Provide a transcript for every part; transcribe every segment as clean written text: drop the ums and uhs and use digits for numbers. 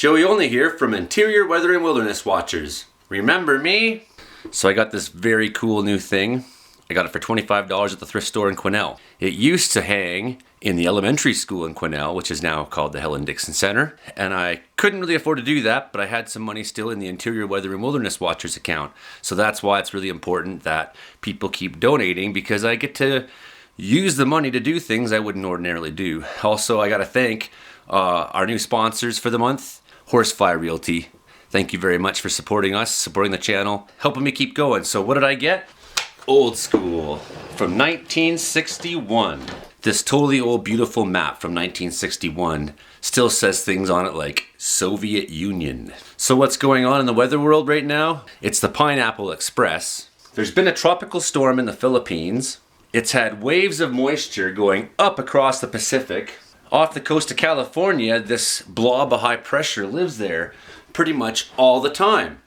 Joey Only here from Interior Weather and Wilderness Watchers. Remember me? So I got this very cool new thing. I got it for $25 at the thrift store in Quesnel. It used to hang in the elementary school in Quesnel, which is now called the Helen Dixon Center. And I couldn't really afford to do that, but I had some money still in the Interior Weather and Wilderness Watchers account. So that's why it's really important that people keep donating, because I get to use the money to do things I wouldn't ordinarily do. Also, I got to thank our new sponsors for the month, Horsefly Realty. Thank you very much for supporting us, supporting the channel, helping me keep going. So what did I get? Old school from 1961. This totally old beautiful map from 1961 still says things on it like Soviet Union. So what's going on in the weather world right now? It's the Pineapple Express. There's been a tropical storm in the Philippines. It's had waves of moisture going up across the Pacific. Off the coast of California, this blob of high pressure lives there pretty much all the time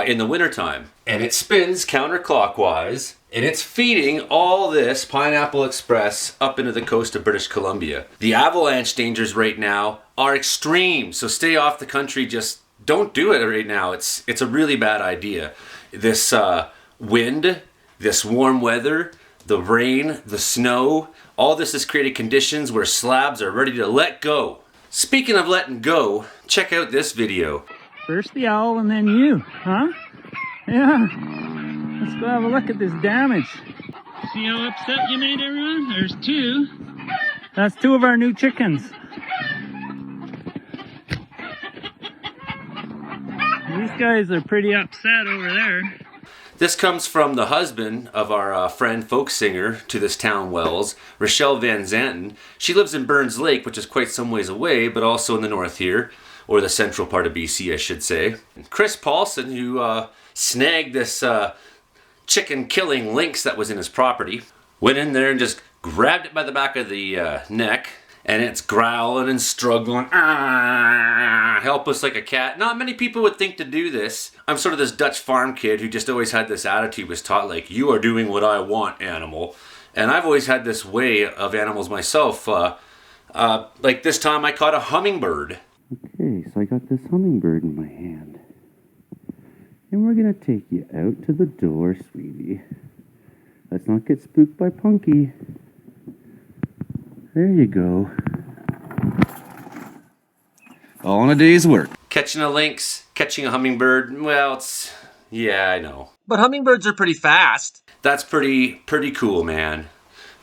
in the wintertime. And it spins counterclockwise, and it's feeding all this Pineapple Express up into the coast of British Columbia. The avalanche dangers right now are extreme, so stay off the country. Just don't do it right now. It's a really bad idea. This wind, this warm weather, the rain, the snow, all this has created conditions where slabs are ready to let go. Speaking of letting go, check out this video. First the owl and then you, huh? Yeah. Let's go have a look at this damage. See how upset you made everyone? There's two. That's two of our new chickens. These guys are pretty upset over there. This comes from the husband of our friend folk singer to this town Wells, Rochelle Van Zanten. She lives in Burns Lake, which is quite some ways away, but also in the north here, or the central part of BC, I should say. Chris Paulson, who snagged this chicken killing lynx that was in his property, went in there and just grabbed it by the back of the neck, and it's growling and struggling, helpless like a cat. Not many people would think to do this. I'm sort of this Dutch farm kid who just always had this attitude, was taught like, you are doing what I want, animal. And I've always had this way of animals myself. Like this time I caught a hummingbird. Okay, so I got this hummingbird in my hand. And we're gonna take you out to the door, sweetie. Let's not get spooked by Punky. There you go. All in a day's work. Catching a lynx, catching a hummingbird, well, yeah, I know. But hummingbirds are pretty fast. That's pretty cool, man.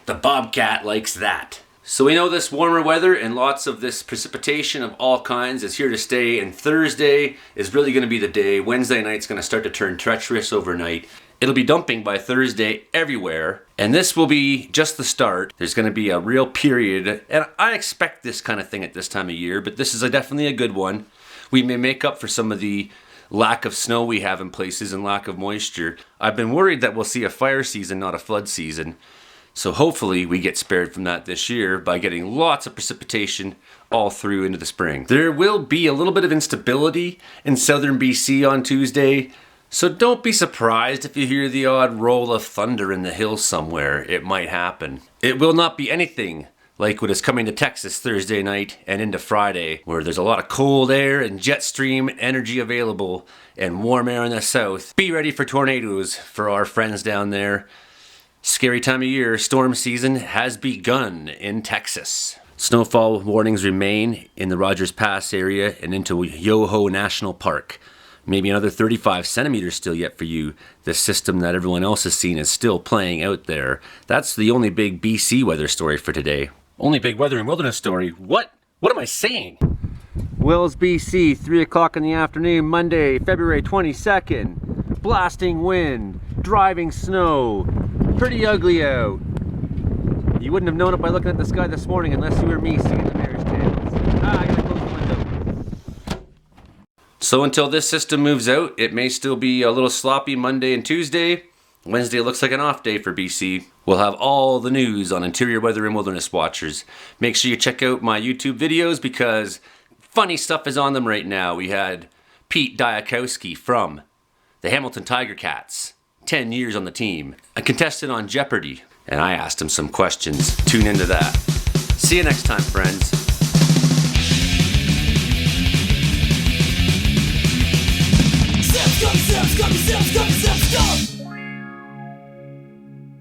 The bobcat likes that. So we know this warmer weather and lots of this precipitation of all kinds is here to stay, and Thursday is really going to be the day. Wednesday night's going to start to turn treacherous overnight. It'll be dumping by Thursday everywhere, and this will be just the start. There's going to be a real period, and I expect this kind of thing at this time of year, but this is definitely a good one. We may make up for some of the lack of snow we have in places and lack of moisture. I've been worried that we'll see a fire season, not a flood season. So hopefully we get spared from that this year by getting lots of precipitation all through into the spring. There will be a little bit of instability in southern BC on Tuesday, so don't be surprised if you hear the odd roll of thunder in the hills somewhere. It might happen. It will not be anything like what is coming to Texas Thursday night and into Friday, where there's a lot of cold air and jet stream energy available and warm air in the south. Be ready for tornadoes for our friends down there. Scary time of year, storm season has begun in Texas. Snowfall warnings remain in the Rogers Pass area and into Yoho National Park. Maybe another 35 centimeters still yet for you. The system that everyone else has seen is still playing out there. That's the only big BC weather story for today. Only big weather and wilderness story? What? What am I saying? Wells, BC, 3 o'clock in the afternoon, Monday, February 22nd. Blasting wind, driving snow. Pretty ugly out. You wouldn't have known it by looking at the sky this morning unless you were me singing the mare's tales. I gotta close the window. So until this system moves out, it may still be a little sloppy Monday and Tuesday. Wednesday looks like an off day for BC. We'll have all the news on Interior Weather and Wilderness Watchers. Make sure you check out my YouTube videos because funny stuff is on them right now. We had Pete Diakowski from the Hamilton Tiger Cats. 10 years on the team, a contestant on Jeopardy, and I asked him some questions. Tune into that. See you next time, friends.